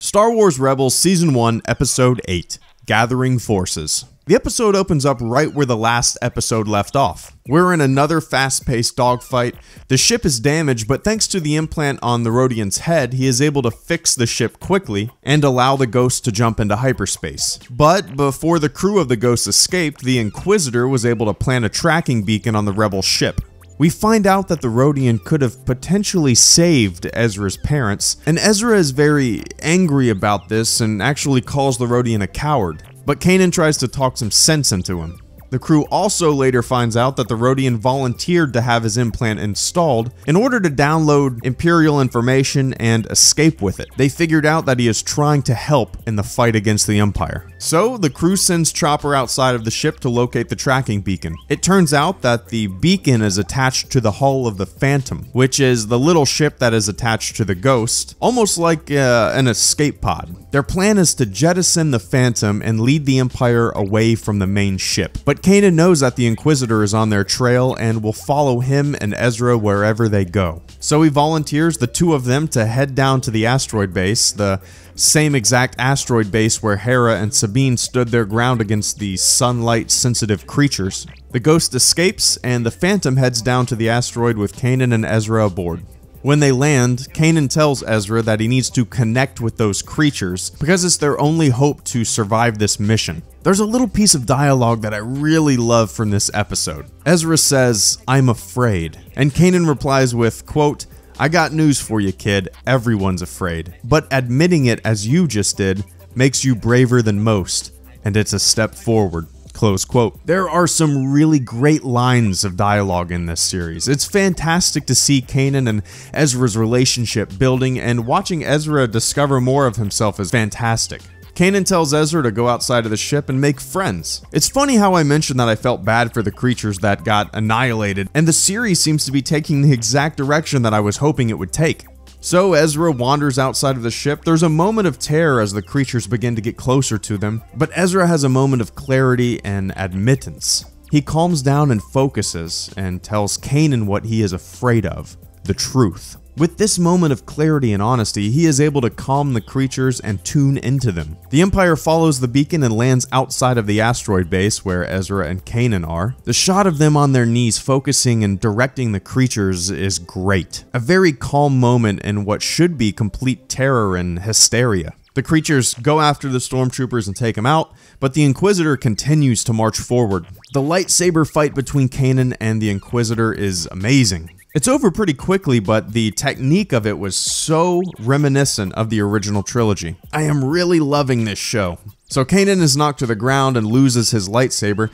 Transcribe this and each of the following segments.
Star Wars Rebels Season 1, Episode 8, Gathering Forces. The episode opens up right where the last episode left off. We're in another fast-paced dogfight. The ship is damaged, but thanks to the implant on the Rodian's head, he is able to fix the ship quickly and allow the Ghost to jump into hyperspace. But before the crew of the Ghost escaped, the Inquisitor was able to plant a tracking beacon on the Rebel ship. We find out that the Rodian could have potentially saved Ezra's parents, and Ezra is very angry about this and actually calls the Rodian a coward. But Kanan tries to talk some sense into him. The crew also later finds out that the Rodian volunteered to have his implant installed in order to download Imperial information and escape with it. They figured out that he is trying to help in the fight against the Empire. So the crew sends Chopper outside of the ship to locate the tracking beacon. It turns out that the beacon is attached to the hull of the Phantom, which is the little ship that is attached to the Ghost, almost like an escape pod. Their plan is to jettison the Phantom and lead the Empire away from the main ship. But Kanan knows that the Inquisitor is on their trail and will follow him and Ezra wherever they go. So he volunteers the two of them to head down to the asteroid base, the same exact asteroid base where Hera and Sabine stood their ground against the sunlight-sensitive creatures. The Ghost escapes, and the Phantom heads down to the asteroid with Kanan and Ezra aboard. When they land, Kanan tells Ezra that he needs to connect with those creatures because it's their only hope to survive this mission. There's a little piece of dialogue that I really love from this episode. Ezra says, "I'm afraid," and Kanan replies with, quote, "I got news for you, kid. Everyone's afraid. But admitting it as you just did makes you braver than most, and it's a step forward." Close quote. There are some really great lines of dialogue in this series. It's fantastic to see Kanan and Ezra's relationship building, and watching Ezra discover more of himself is fantastic. Kanan tells Ezra to go outside of the ship and make friends. It's funny how I mentioned that I felt bad for the creatures that got annihilated, and the series seems to be taking the exact direction that I was hoping it would take. So Ezra wanders outside of the ship. There's a moment of terror as the creatures begin to get closer to them, but Ezra has a moment of clarity and admittance. He calms down and focuses and tells Kanan what he is afraid of, the truth. With this moment of clarity and honesty, he is able to calm the creatures and tune into them. The Empire follows the beacon and lands outside of the asteroid base where Ezra and Kanan are. The shot of them on their knees focusing and directing the creatures is great. A very calm moment in what should be complete terror and hysteria. The creatures go after the stormtroopers and take them out, but the Inquisitor continues to march forward. The lightsaber fight between Kanan and the Inquisitor is amazing. It's over pretty quickly, but the technique of it was so reminiscent of the original trilogy. I am really loving this show. So Kanan is knocked to the ground and loses his lightsaber.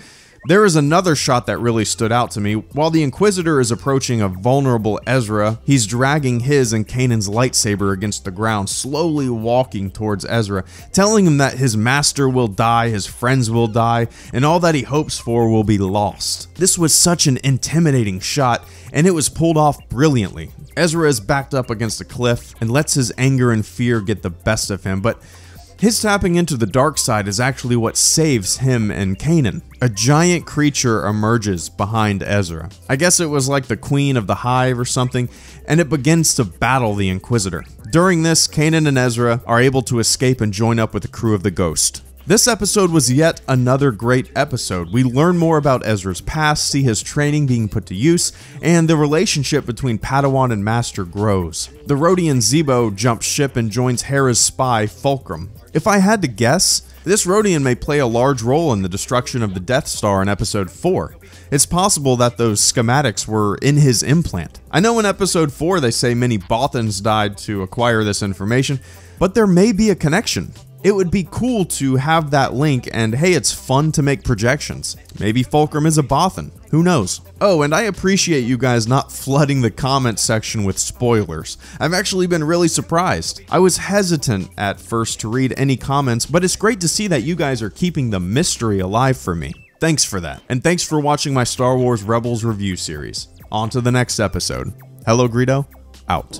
There is another shot that really stood out to me. While the Inquisitor is approaching a vulnerable Ezra, he's dragging his and Kanan's lightsaber against the ground, slowly walking towards Ezra, telling him that his master will die, his friends will die, and all that he hopes for will be lost. This was such an intimidating shot, and it was pulled off brilliantly. Ezra is backed up against a cliff and lets his anger and fear get the best of him, but his tapping into the dark side is actually what saves him and Kanan. A giant creature emerges behind Ezra. I guess it was like the Queen of the Hive or something, and it begins to battle the Inquisitor. During this, Kanan and Ezra are able to escape and join up with the crew of the Ghost. This episode was yet another great episode. We learn more about Ezra's past, see his training being put to use, and the relationship between Padawan and Master grows. The Rodian Zebo jumps ship and joins Hera's spy, Fulcrum. If I had to guess, this Rodian may play a large role in the destruction of the Death Star in Episode 4. It's possible that those schematics were in his implant. I know in Episode 4 they say many Bothans died to acquire this information, but there may be a connection. It would be cool to have that link, and hey, it's fun to make projections. Maybe Fulcrum is a Bothan. Who knows? Oh, and I appreciate you guys not flooding the comment section with spoilers. I've actually been really surprised. I was hesitant at first to read any comments, but it's great to see that you guys are keeping the mystery alive for me. Thanks for that. And thanks for watching my Star Wars Rebels review series. On to the next episode. Hello Greedo, out.